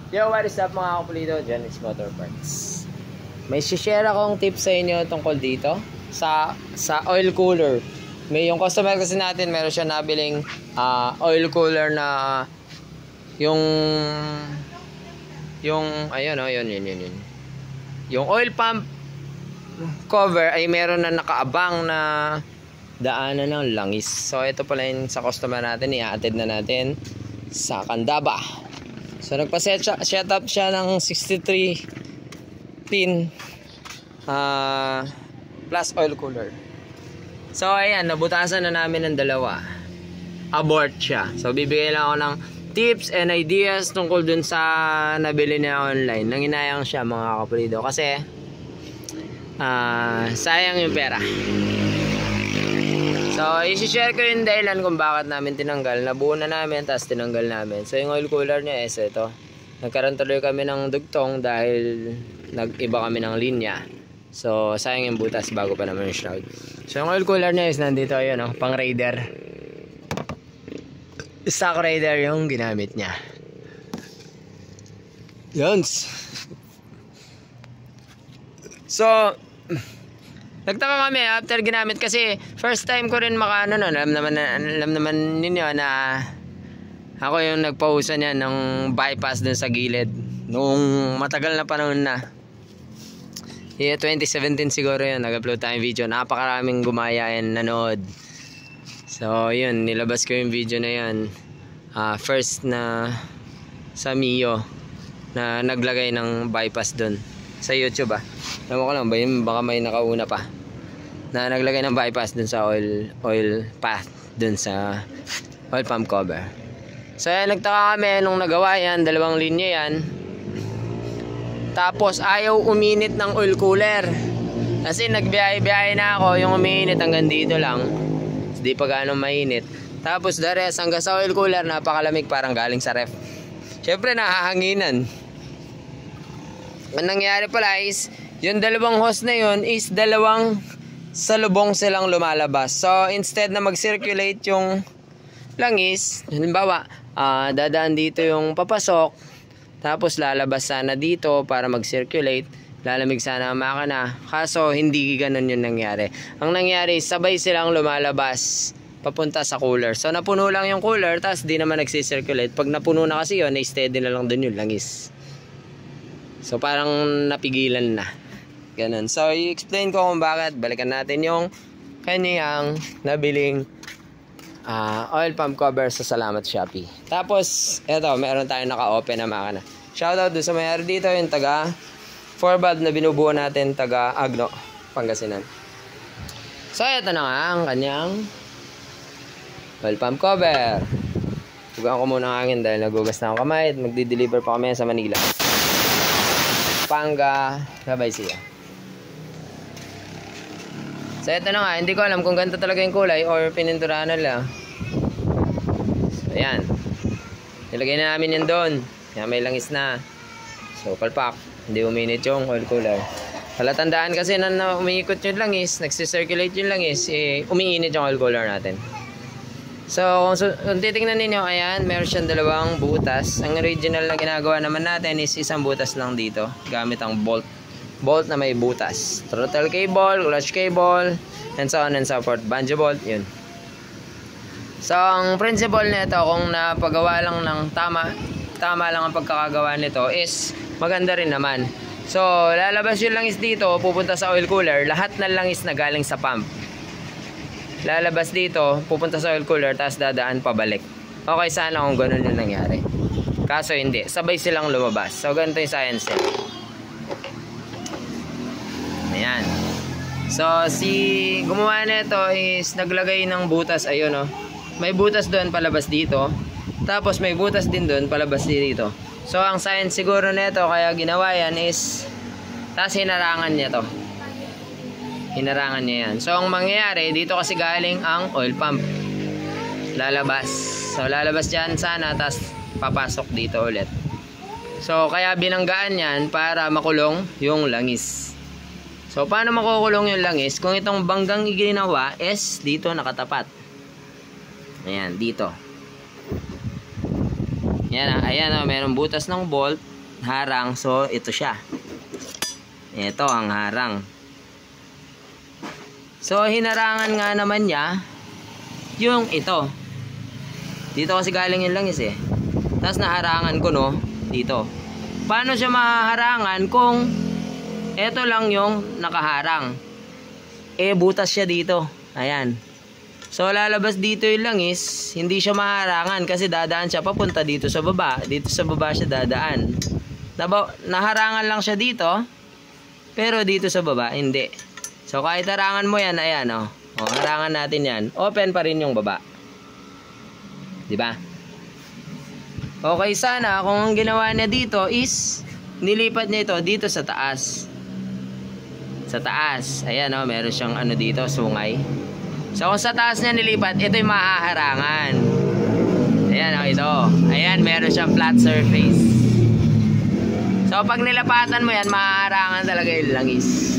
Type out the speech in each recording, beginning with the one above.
Yo, what is up mga kapulido? Janix Motor Parts. May share akong tip sa inyo tungkol dito sa oil cooler. May yung customer kasi natin, meron siya nabiling oil cooler na yung ayun oh, yun. Yung oil pump cover ay meron na nakaabang na daanan ng langis. So ito pala yung sa customer natin, i-attend na natin sa Candaba. So nagpa-set up siya ng 63 tin plus oil cooler. So ayan, nabutasan na namin ng dalawa. Abort siya. So bibigay lang ako ng tips and ideas tungkol dun sa nabili niya online. Nanginayang siya mga kapulido kasi sayang yung pera. So i-share ko yung dahilan kung bakit namin tinanggal. Nabuo na namin tapos tinanggal namin. So yung oil cooler niya is ito. Nagkaroon tuloy kami ng dugtong dahil nag-iba kami ng linya. So sayang yung butas bago pa naman yung shroud. So yung oil cooler niya is nandito, ayun oh, pang Raider. Stock Raider yung ginamit niya. Yun. So nagtaka kami after ginamit kasi first time ko rin alam naman ninyo na ako yung nagpausa niya ng bypass dun sa gilid noong matagal na panahon na. 2017 siguro yun, nag-upload tayong video, napakaraming gumaya and nanood. So yun, nilabas ko yung video na yun, first na sa Mio na naglagay ng bypass dun sa YouTube Ewan ko lang ba yun, baka may nakauna pa na naglagay ng bypass dun sa oil path dun sa oil pump cover. So yan, nagtaka kami nung nagawa yan, dalawang linya yan, tapos ayaw uminit ng oil cooler kasi nagbiyahe-biyahe na ako, yung uminit hanggang dito lang, hindi pa gaano mainit, tapos the rest hanggang sa oil cooler napakalamig, parang galing sa ref. Syempre nahahanginan. Ang nangyari pala is yung dalawang hose na yun is dalawang salubong silang lumalabas. So instead na mag-circulate yung langis, halimbawa dadaan dito yung papasok, tapos lalabas sana dito para mag-circulate, lalamig sana ang makina. Kaso hindi ganun yung nangyari. Ang nangyari is sabay silang lumalabas papunta sa cooler. So napuno lang yung cooler, tapos di naman nagsi-circulate. Pag napuno na kasi yun, na-steady na lang dun yung langis. So parang napigilan na. Ganun. So i-explain ko kung bakit. Balikan natin yung kanyang nabiling oil pump cover sa Salamat Shopee. Tapos eto, meron tayong naka-open na makina. Shoutout doon sa mayari dito, yung taga 4valve na binubuo natin, taga Agno, Pangasinan. So eto na nga ang kanyang oil pump cover. Tugaan ko muna ang hangin dahil nagugas na ang kamay at magdi-deliver pa kami sa Manila, Panga, Rabaysia. So ito na nga, hindi ko alam kung ganito talaga yung kulay or pininturahan na lang. So ayan, nilagay na namin yan doon. Kaya may langis na. So palpak, hindi uminit yung oil cooler. Palatandaan kasi na umiikot yung langis, nagsisirculate yung langis, umiinit yung oil cooler natin. So kung titignan ninyo, ayan, meron siyang dalawang butas. Ang original na ginagawa naman natin is isang butas lang dito, gamit ang bolt na may butas. Throttle cable, clutch cable, and so on and so forth. Banjo bolt, yun. So ang principle nito, kung napagawa lang ng tama lang ang pagkakagawa nito, is maganda rin naman. So lalabas yung langis dito, pupunta sa oil cooler. Lahat ng langis na galing sa pump lalabas dito, pupunta sa oil cooler, tapos dadaan pabalik. Okay sana kung ganun yung nangyari. Kaso hindi, sabay silang lumabas. So ganito yung science nila. Ayan. So si gumawa nito is naglagay ng butas, ayun oh. May butas doon palabas dito, tapos may butas din doon palabas dito. So ang science siguro nito kaya ginawa yan is, tapos hinarangan niya to. Hinarangan niya yan. So ang mangyayari dito kasi galing ang oil pump, lalabas. So lalabas dyan sana, tapos papasok dito ulit. So kaya binanggaan yan para makulong yung langis. So paano makukulong yung langis? Kung itong banggang iginawa is dito nakatapat. Ayan, dito. Ayan, ayan, mayroong butas ng bolt. harang. So, ito siya. Ito ang harang. So, hinarangan nga naman niya yung ito. Dito kasi galing yung langis eh. Tapos naharangan ko, no? Dito. Paano siya mahaharangan kung ito lang yung nakaharang? Eh, butas siya dito. Ayan. So, lalabas dito yung langis. Hindi siya maharangan kasi dadaan siya papunta dito sa baba. Dito sa baba siya dadaan. Naharangan lang siya dito. Pero dito sa baba, hindi. So, kahit harangan mo yan, ayan, oh. O, harangan natin yan. Open pa rin yung baba. Diba? Okay, sana kung ang ginawa niya dito is nilipat niya ito dito sa taas. Sa taas. Ayan, oh, meron siyang ano dito, sungay. So, kung sa taas niya nilipat, ito yung mahaharangan. Ayan, oh, ito. Ayan, meron siyang flat surface. So, pag nilapatan mo yan, mahaharangan talaga yung langis.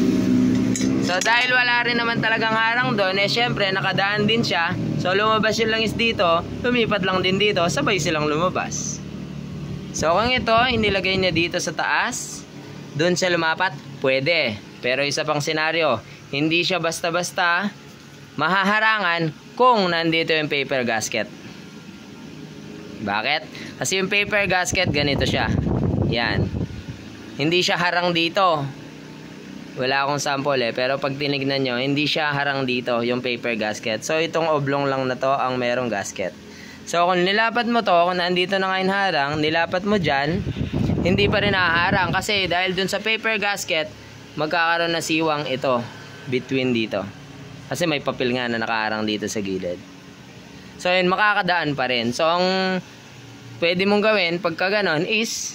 So, dahil wala rin naman talagang harang doon, eh, syempre, nakadaan din siya. So, lumabas yung langis dito, lumipat lang din dito, sabay silang lumabas. So, kung ito, inilagay niya dito sa taas, doon siya lumapat, pwede. Pero isa pang senaryo, hindi siya basta-basta mahaharangan kung nandito yung paper gasket. Bakit? Kasi yung paper gasket, ganito siya. Yan. Hindi siya harang dito. Wala akong sample eh, pero pag tinignan nyo, hindi siya harang dito, yung paper gasket. So, itong oblong lang na to ang merong gasket. So, kung nilapat mo to, kung nandito na ngayon harang, nilapat mo dyan, hindi pa rin naharang. Kasi dahil dun sa paper gasket, magkakaroon na siwang ito, between dito. Kasi may papel nga na nakaharang dito sa gilid. So, yun, makakadaan pa rin. So, ang pwede mong gawin, pagka ganon, is,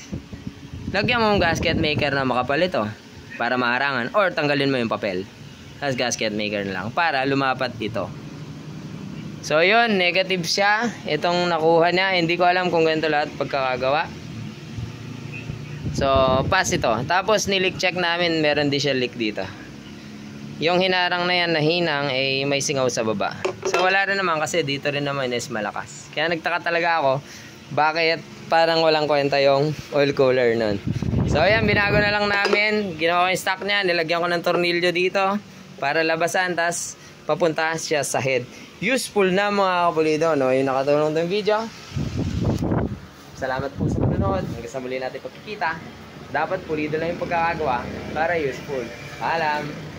lagyan mo yung gasket maker na makapal ito. Para maharangan, or tanggalin mo yung papel as gasket maker na lang para lumapat ito. So yun, negative siya itong nakuha niya. Hindi ko alam kung ganito lahat pagkakagawa. So pass ito. Tapos nilik check namin, meron din siya leak dito. Yung hinarang na yan na hinang ay may singaw sa baba. So wala rin naman kasi dito rin naman is malakas. Kaya nagtaka talaga ako bakit parang walang kwenta yung oil cooler nun. So ayan, binago na lang namin. Ginawa ko yung stock niya. Nilagyan ko ng tornilyo dito para labasan. Tas papunta siya sa head. Useful na mga kapulido, no? Yung nakatulong ng video. Salamat po sa panonood. Hanggang sa muli natin pagkikita. Dapat pulido lang yung pagkakagawa para useful. Paalam!